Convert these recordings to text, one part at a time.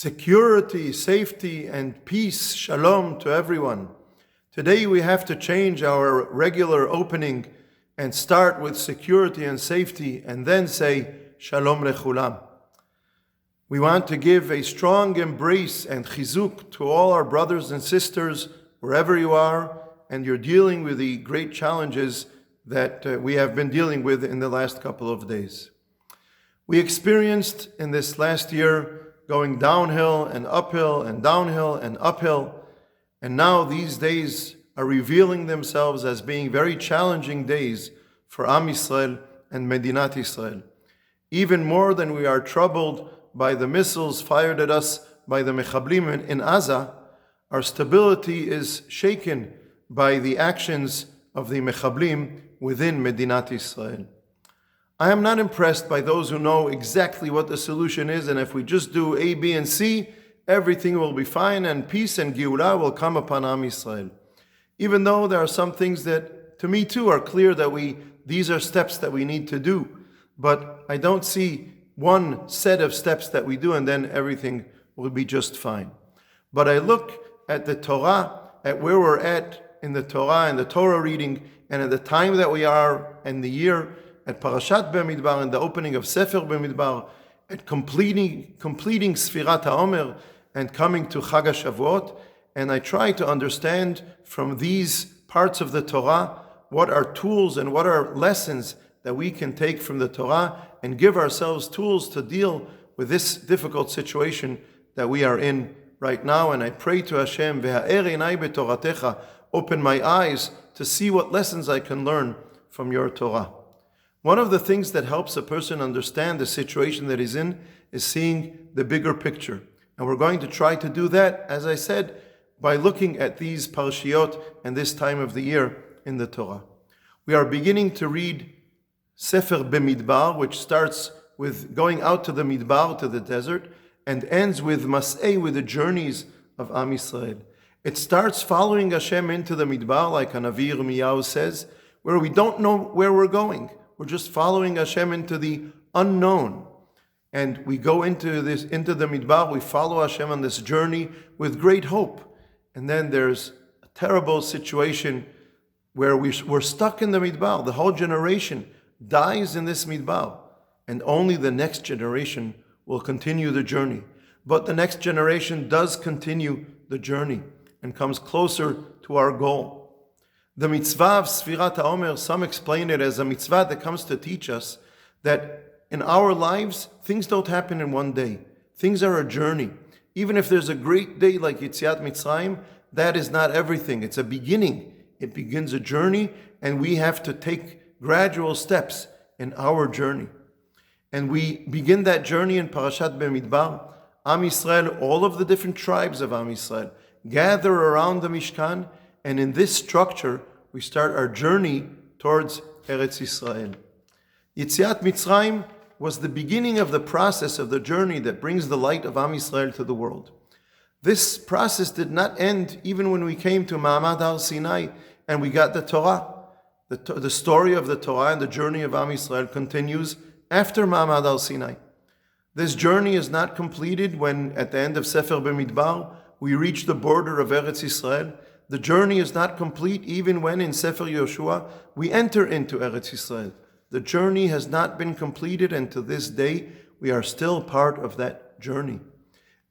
Security, safety, and peace, shalom to everyone. Today we have to change our regular opening and start with security and safety and then say shalom lechulam. We want to give a strong embrace and chizuk to all our brothers and sisters wherever you are and you're dealing with the great challenges that we have been dealing with in the last couple of days. We experienced in this last year going downhill and uphill and downhill and uphill. And now these days are revealing themselves as being very challenging days for Am Yisrael and Medinat Yisrael. Even more than we are troubled by the missiles fired at us by the Mechablim in Gaza, our stability is shaken by the actions of the Mechablim within Medinat Yisrael. I am not impressed by those who know exactly what the solution is, and if we just do A, B, and C, everything will be fine, and peace and Geulah will come upon Am Yisrael. Even though there are some things that, to me too, are clear that these are steps that we need to do, but I don't see one set of steps that we do, and then everything will be just fine. But I look at the Torah, at where we're at in the Torah and the Torah reading, and at the time that we are in the year, at Parashat B'midbar and the opening of Sefer Bmidbar, at completing Sfirat HaOmer and coming to Chag Shavuot, and I try to understand from these parts of the Torah what are tools and what are lessons that we can take from the Torah and give ourselves tools to deal with this difficult situation that we are in right now. And I pray to Hashem, V'ha'er einai b'toratecha, open my eyes to see what lessons I can learn from your Torah. One of the things that helps a person understand the situation that he's in is seeing the bigger picture. And we're going to try to do that, as I said, by looking at these parashiot and this time of the year in the Torah. We are beginning to read Sefer B'midbar, which starts with going out to the Midbar, to the desert, and ends with Mas'eh, with the journeys of Am Yisrael. It starts following Hashem into the Midbar, like Hanavi Yirmiyahu says, where we don't know where we're going. We're just following Hashem into the unknown. And we go into the Midbar, we follow Hashem on this journey with great hope. And then there's a terrible situation where we're stuck in the Midbar. The whole generation dies in this Midbar. And only the next generation will continue the journey. But the next generation does continue the journey and comes closer to our goal. The mitzvah of Sfirat HaOmer, some explain it as a mitzvah that comes to teach us that in our lives, things don't happen in one day. Things are a journey. Even if there's a great day like Yetziat Mitzrayim, that is not everything. It's a beginning. It begins a journey, and we have to take gradual steps in our journey. And we begin that journey in Parashat B'midbar. Am Yisrael, all of the different tribes of Am Yisrael, gather around the Mishkan, and in this structure, we start our journey towards Eretz Yisrael. Yetziat Mitzrayim was the beginning of the process of the journey that brings the light of Am Yisrael to the world. This process did not end even when we came to Ma'amad Har Sinai and we got the Torah. The story of the Torah and the journey of Am Yisrael continues after Ma'amad Har Sinai. This journey is not completed when, at the end of Sefer B'midbar, we reach the border of Eretz Yisrael. The journey is not complete even when in Sefer Yoshua we enter into Eretz Yisrael. The journey has not been completed, and to this day we are still part of that journey.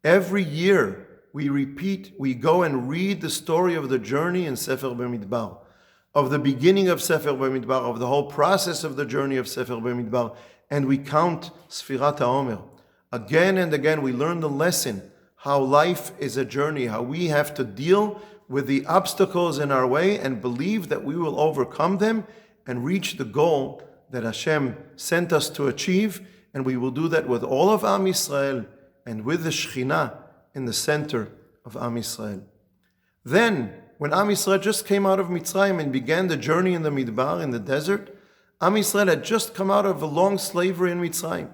Every year we go and read the story of the journey in Sefer B'midbar, of the beginning of Sefer B'midbar, of the whole process of the journey of Sefer B'midbar, and we count Sfirat HaOmer. Again and again we learn the lesson, how life is a journey, how we have to deal with the obstacles in our way and believe that we will overcome them and reach the goal that Hashem sent us to achieve, and we will do that with all of Am Yisrael and with the Shekhinah in the center of Am Yisrael. Then, when Am Yisrael just came out of Mitzrayim and began the journey in the Midbar, in the desert, Am Yisrael had just come out of a long slavery in Mitzrayim,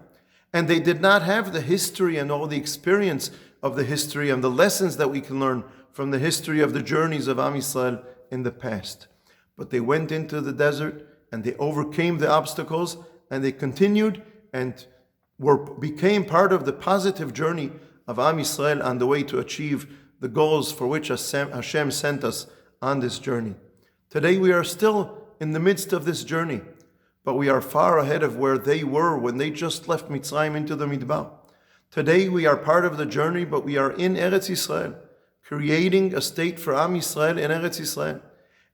and they did not have the history and all the experience of the history and the lessons that we can learn from the history of the journeys of Am Yisrael in the past. But they went into the desert and they overcame the obstacles and they continued and became part of the positive journey of Am Yisrael on the way to achieve the goals for which Hashem sent us on this journey. Today we are still in the midst of this journey, but we are far ahead of where they were when they just left Mitzrayim into the Bmidbar. Today we are part of the journey, but we are in Eretz Yisrael, creating a state for Am Yisrael in Eretz Yisrael.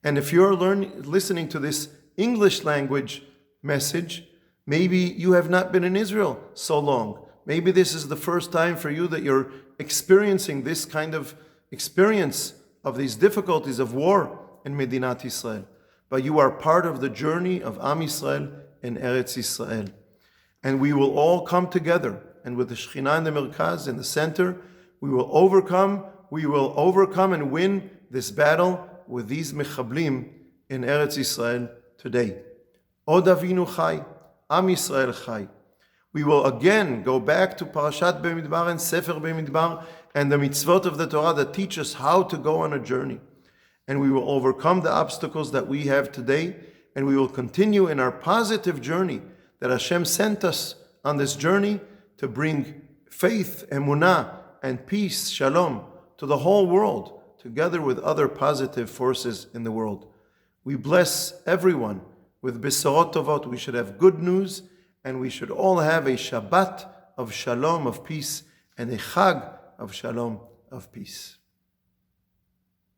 And if you're listening to this English language message, maybe you have not been in Israel so long. Maybe this is the first time for you that you're experiencing this kind of experience of these difficulties of war in Medinat Yisrael. But you are part of the journey of Am Yisrael in Eretz Yisrael. And we will all come together. And with the Shekhinah in the Merkaz, in the center, we will overcome and win this battle with these Mechablim in Eretz Yisrael today. Od Avinu Chai, Am Yisrael Chai. We will again go back to Parashat B'midbar and Sefer Bmidbar and the mitzvot of the Torah that teach us how to go on a journey. And we will overcome the obstacles that we have today, and we will continue in our positive journey that Hashem sent us on this journey to bring faith, emunah, and peace, shalom, to the whole world, together with other positive forces in the world. We bless everyone with Besorot Tovot. We should have good news, and we should all have a Shabbat of shalom, of peace, and a chag of shalom, of peace.